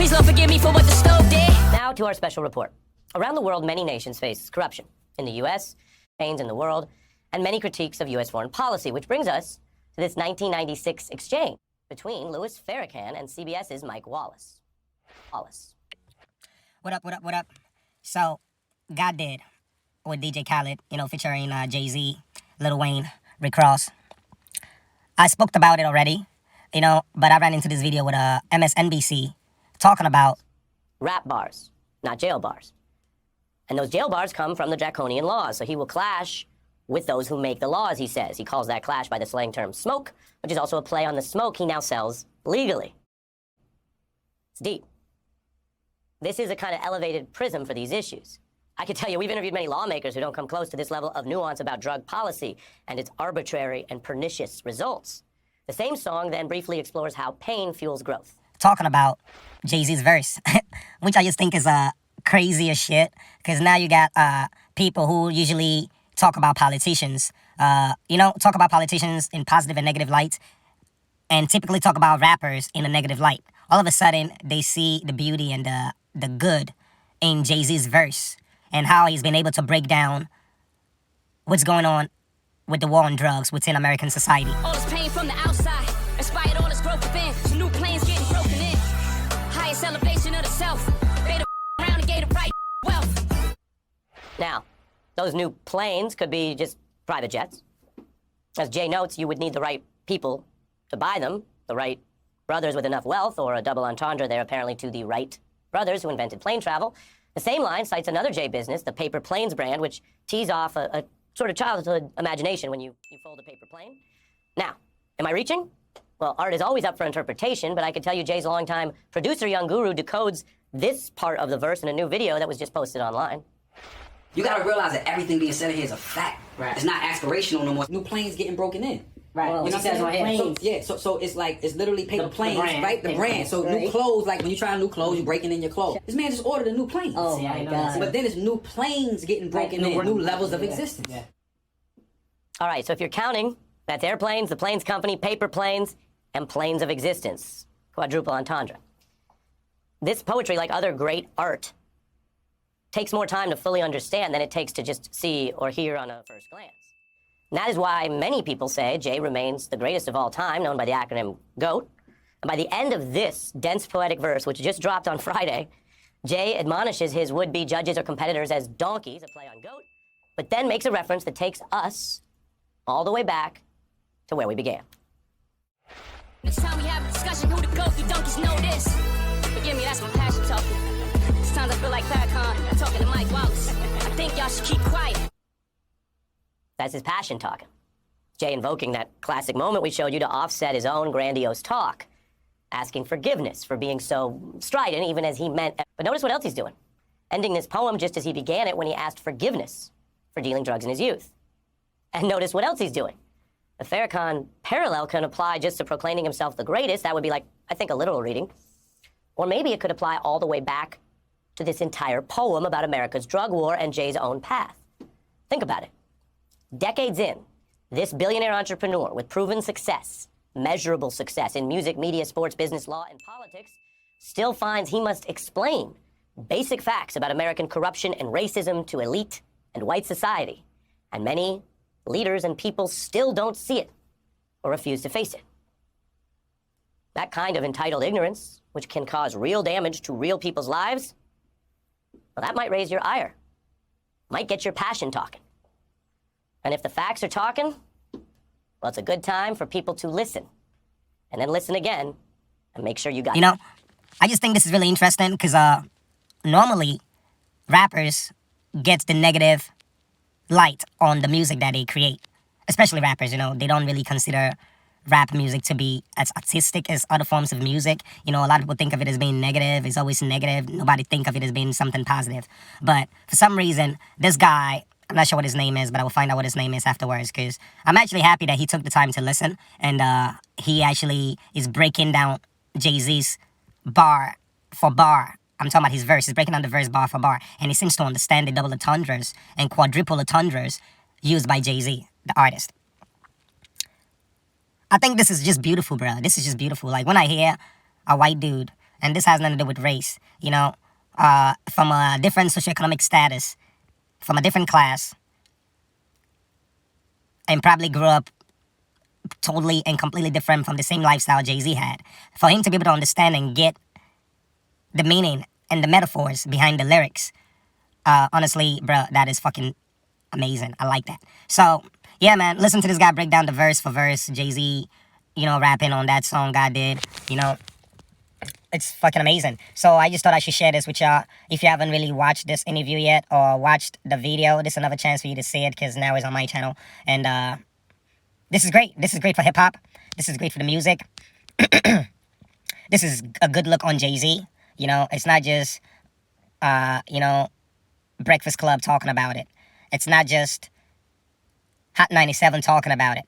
Please Lord forgive me for what the stove did. Now to our special report. Around the world, many nations face corruption. In the U.S., chains in the world, and many critiques of U.S. foreign policy, which brings us to this 1996 exchange between Louis Farrakhan and CBS's Mike Wallace. What up? So, God did with DJ Khaled, featuring Jay Z, Lil Wayne, Rick Ross. I spoke about it already, but I ran into this video with MSNBC talking about rap bars, not jail bars. And those jail bars come from the draconian laws, so he will clash with those who make the laws, he says. He calls that clash by the slang term smoke, which is also a play on the smoke he now sells legally. It's deep. This is a kind of elevated prism for these issues. I can tell you, we've interviewed many lawmakers who don't come close to this level of nuance about drug policy and its arbitrary and pernicious results. The same song then briefly explores how pain fuels growth. Talking about Jay Z's verse, which I just think is crazy as shit, because now you got people who usually talk about politicians, talk about politicians in positive and negative light, and typically talk about rappers in a negative light. All of a sudden, they see the beauty and the good in Jay Z's verse, and how he's been able to break down what's going on with the war on drugs within American society. All this pain from the outside, inspired all this growth within. So new planes getting broken in. Highest elevation of the self. They the around and gave the right wealth. Now, those new planes could be just private jets. As Jay notes, you would need the right people to buy them, the right brothers with enough wealth, or a double entendre there apparently to the Wright brothers who invented plane travel. The same line cites another Jay business, the Paper Planes brand, which tees off a sort of childhood imagination when you fold a paper plane. Now, am I reaching? Well, art is always up for interpretation, but I can tell you Jay's longtime producer, Young Guru, decodes this part of the verse in a new video that was just posted online. You gotta realize that everything being said here is a fact. Right. It's not aspirational no more. New planes getting broken in. Right. You know what I'm saying? Planes. So it's like, it's literally paper planes, brand. right? The brand. So Right. new clothes, like when you try new clothes, you're breaking in your clothes. This man just ordered a new plane. Oh my God. But then it's new planes getting broken in, new levels of existence. Yeah. All right, so if you're counting, that's airplanes, the planes company, paper planes, and planes of existence. Quadruple entendre. This poetry, like other great art, takes more time to fully understand than it takes to just see or hear on a first glance. And that is why many people say Jay remains the greatest of all time, known by the acronym GOAT. And by the end of this dense poetic verse, which just dropped on Friday, Jay admonishes his would-be judges or competitors as donkeys, a play on GOAT, but then makes a reference that takes us all the way back to where we began. Next time we have a discussion, who the GOAT, you donkeys know this. Forgive me, that's my passion talking. Sometimes I feel like Farrakhan, I'm talking to Mike Wallace. I think y'all should keep quiet. That's his passion talking. Jay invoking that classic moment we showed you to offset his own grandiose talk, asking forgiveness for being so strident even as he meant. But notice what else he's doing. Ending this poem just as he began it when he asked forgiveness for dealing drugs in his youth. And notice what else he's doing. The Farrakhan parallel can apply just to proclaiming himself the greatest. That would be like, I think, a literal reading. Or maybe it could apply all the way back to this entire poem about America's drug war and Jay's own path. Think about it. Decades in, this billionaire entrepreneur with proven success, measurable success in music, media, sports, business, law, and politics, still finds he must explain basic facts about American corruption and racism to elite and white society. And many leaders and people still don't see it or refuse to face it. That kind of entitled ignorance, which can cause real damage to real people's lives, well, that might raise your ire, might get your passion talking. And if the facts are talking, well, it's a good time for people to listen. And then listen again and make sure you got it. I just think this is really interesting because normally rappers get the negative light on the music that they create. Especially rappers, they don't really consider rap music to be as artistic as other forms of music. A lot of people think of it as being negative. It's always negative. Nobody think of it as being something positive. But for some reason, this guy, I'm not sure what his name is, but I will find out what his name is afterwards because I'm actually happy that he took the time to listen and he actually is breaking down Jay Z's bar for bar. I'm talking about his verse. He's breaking down the verse bar for bar. And he seems to understand the double entendres and quadruple entendres used by Jay Z, the artist. I think this is just beautiful, bro. This is just beautiful. Like when I hear a white dude and this has nothing to do with race, you know, from a different socioeconomic status, from a different class, and probably grew up totally and completely different from the same lifestyle Jay Z had. For him to be able to understand and get the meaning and the metaphors behind the lyrics, honestly, bro, that is fucking amazing. I like that. So, yeah, man, listen to this guy break down the verse for verse. Jay Z, you know, rapping on that song God did, you know. It's fucking amazing. So I just thought I should share this with y'all. If you haven't really watched this interview yet or watched the video, this is another chance for you to see it because now it's on my channel. And this is great. This is great for hip-hop. This is great for the music. This is a good look on Jay Z. You know, it's not just, you know, Breakfast Club talking about it. It's not just Hot 97 talking about it.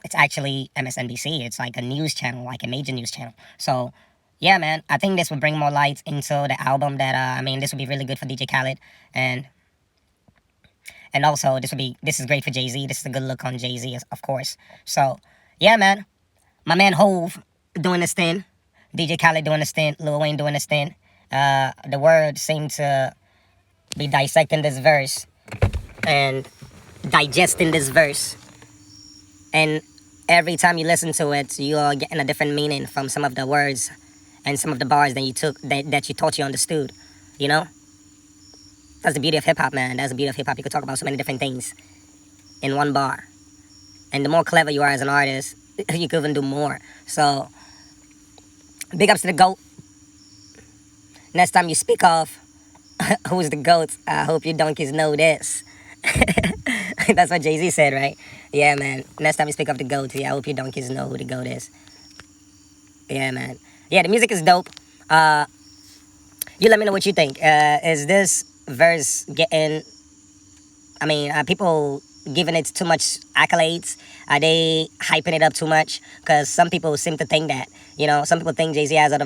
It's actually MSNBC. It's like a news channel, like a major news channel. So, yeah, man, I think this would bring more light into the album that, I mean, this would be really good for DJ Khaled. And also, this is great for Jay Z. This is a good look on Jay Z, of course. So, yeah, man, my man Hove doing this thing. DJ Khaled doing this thing. Lil Wayne doing this thing. The words seem to be dissecting this verse and digesting this verse. And every time you listen to it, you are getting a different meaning from some of the words and some of the bars that you took that you thought you understood. You know? That's the beauty of hip hop, man. That's the beauty of hip hop. You could talk about so many different things in one bar. And the more clever you are as an artist, you can even do more. So, big ups to the GOAT. Next time you speak of who's the GOAT, I hope you donkeys know this. That's what Jay Z said, right? Yeah, man. Next time you speak of the GOAT, yeah, I hope you donkeys know who the GOAT is. Yeah, man. Yeah, the music is dope. You let me know what you think. Is this verse getting, I mean, are people giving it too much accolades? Are they hyping it up too much? Because some people seem to think that, you know, some people think Jay Z has other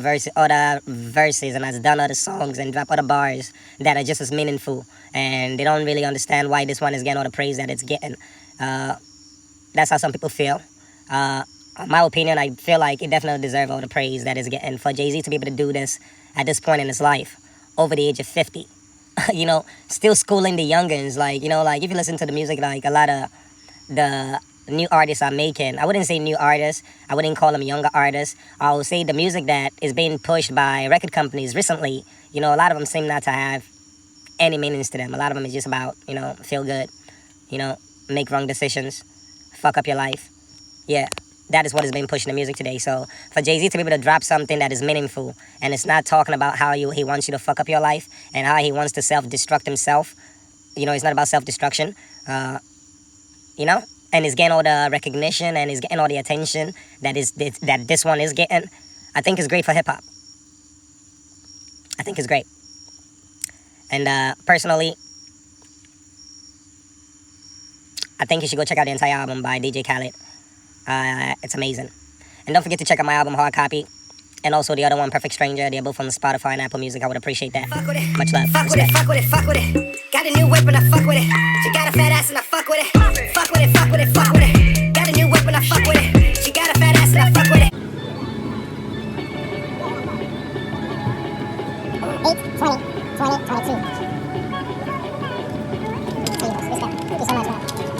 verses and has done other songs and dropped other bars that are just as meaningful, and they don't really understand why this one is getting all the praise that it's getting. That's how some people feel. In my opinion, I feel like it definitely deserves all the praise that it's getting. For Jay Z to be able to do this at this point in his life, over the age of 50, you know, still schooling the youngins, like, you know, like if you listen to the music, like a lot of the new artists are making, I wouldn't say new artists, I wouldn't call them younger artists, I would say the music that is being pushed by record companies recently, you know, a lot of them seem not to have any meanings to them. A lot of them is just about, you know, feel good, you know, make wrong decisions, fuck up your life. Yeah, that is what is being pushed in the music today. So for Jay Z to be able to drop something that is meaningful, and it's not talking about how he wants you to fuck up your life and how he wants to self-destruct himself, you know, it's not about self-destruction, you know, and he's getting all the recognition and he's getting all the attention that this one is getting, I think is great for hip-hop. I think it's great. And personally, I think you should go check out the entire album by DJ Khaled. It's amazing. And don't forget to check out my album, Hard Copy, and also the other one, Perfect Stranger. They're both on Spotify and Apple Music. I would appreciate that. Much love. Fuck with it, fuck with it, fuck with it. Got a new whip and I fuck with it. She got a fat ass and I fuck with it. Fuck with it, fuck with it, fuck with it. Got a new whip and I fuck with it. She got a fat ass and I fuck with it. 8, 20, 20, 22. Thank you so much, man.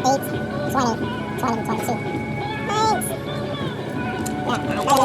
Eight, 20, 20, 22. Thanks. Yeah,